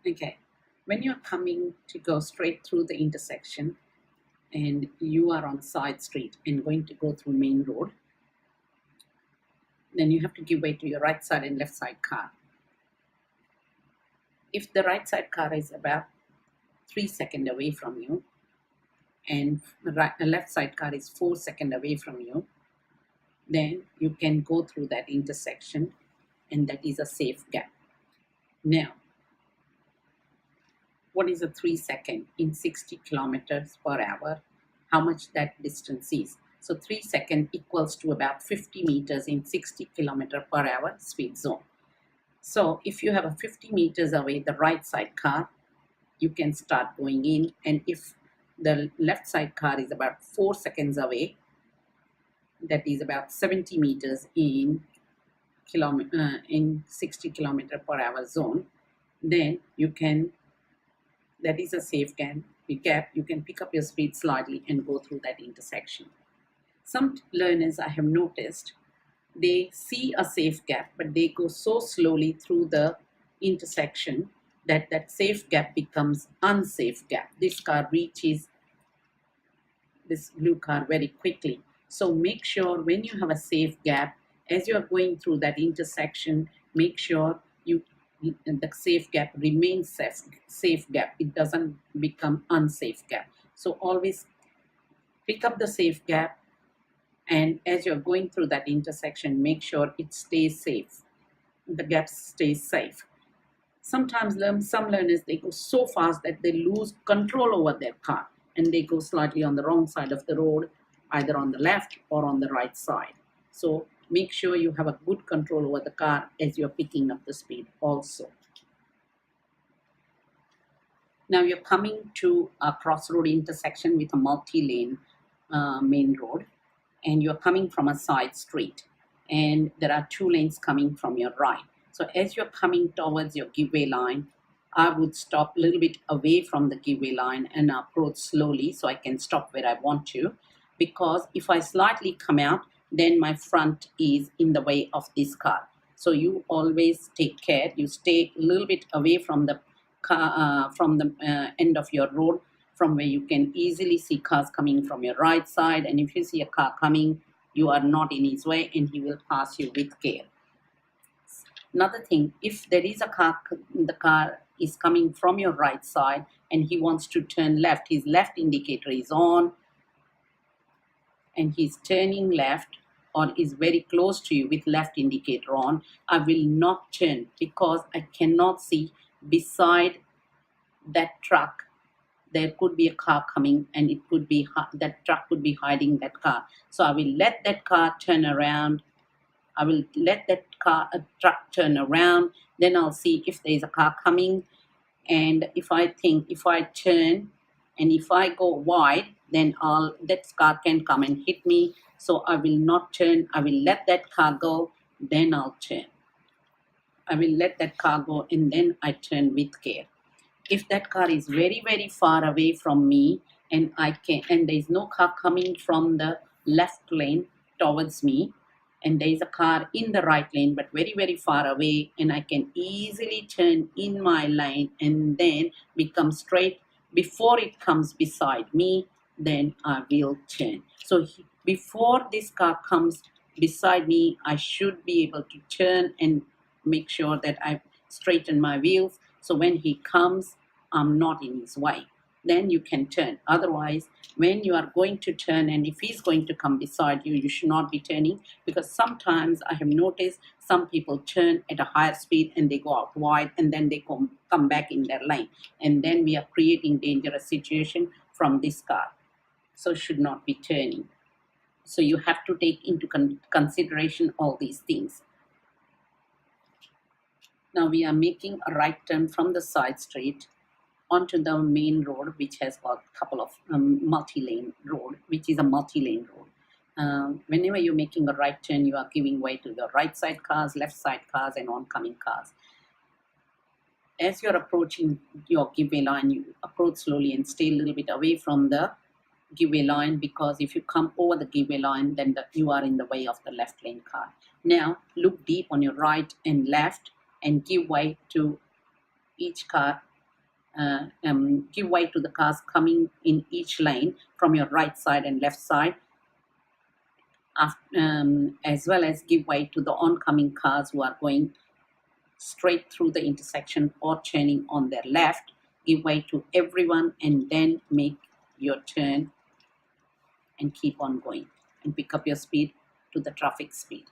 Okay, when you're coming to go straight through the intersection and you are on side street and going to go through main road, then you have to give way to your right side and left side car. If the right side car is about 3 seconds away from you and the left side car is 4 seconds away from you, then you can go through that intersection and that is a safe gap. Now, what is a 3 second in 60 kilometers per hour? How much that distance is? So 3 seconds equals to about 50 meters in 60 kilometer per hour speed zone. So if you have a 50 meters away, the right side car, you can start going in. And if the left side car is about 4 seconds away, that is about 70 meters in 60 kilometer per hour zone, then you can, that is a safe gap. You can pick up your speed slightly and go through that intersection. Some learners I have noticed, they see a safe gap, but they go so slowly through the intersection that that safe gap becomes unsafe gap. This car reaches this blue car very quickly. So make sure when you have a safe gap, as you are going through that intersection, make sure the safe gap remains safe gap. It doesn't become unsafe gap. So always pick up the safe gap, and as you're going through that intersection, make sure it stays safe. The gap stays safe. Sometimes some learners, they go so fast that they lose control over their car and they go slightly on the wrong side of the road, either on the left or on the right side. So make sure you have a good control over the car as you're picking up the speed also. Now you're coming to a crossroad intersection with a multi-lane main road, and you're coming from a side street, and there are 2 lanes coming from your right. So as you're coming towards your giveaway line, I would stop a little bit away from the giveaway line and approach slowly so I can stop where I want to. Because if I slightly come out, then my front is in the way of this car. So you always take care. You stay a little bit away from the car, from the end of your road, from where you can easily see cars coming from your right side. And if you see a car coming, you are not in his way and he will pass you with care. Another thing, if there is a car, the car is coming from your right side and he wants to turn left, his left indicator is on and he's turning left or is very close to you with left indicator on, I will not turn because I cannot see beside that truck. There could be a car coming and it could be that truck could be hiding that car. So I will let that car turn around. I will let that truck turn around. Then I'll see if there's a car coming. And if I turn and if I go wide, then that car can come and hit me. So I will not turn. I will let that car go. Then I'll turn. I will let that car go and then I turn with care. If that car is very, very far away from me and there is no car coming from the left lane towards me, and there is a car in the right lane but very, very far away, and I can easily turn in my lane and then become straight before it comes beside me, then I will turn. So before this car comes beside me, I should be able to turn and make sure that I straighten my wheels. So when he comes, I'm not in his way. Then you can turn. Otherwise, when you are going to turn and if he's going to come beside you, you should not be turning, because sometimes I have noticed some people turn at a higher speed and they go out wide and then they come back in their lane. And then we are creating dangerous situation from this car. So should not be turning. So you have to take into consideration all these things. Now we are making a right turn from the side street onto the main road, which has got a couple of multi-lane road, which is a multi-lane road. Whenever you're making a right turn, you are giving way to the right side cars, left side cars, and oncoming cars. As you're approaching your giveaway line, you approach slowly and stay a little bit away from the giveaway line, because if you come over the giveaway line, then you are in the way of the left lane car. Now look deep on your right and left and give way to each car give way to the cars coming in each lane from your right side and left side, as well as give way to the oncoming cars who are going straight through the intersection or turning on their left. Give way to everyone and then make your turn and keep on going and pick up your speed to the traffic speed.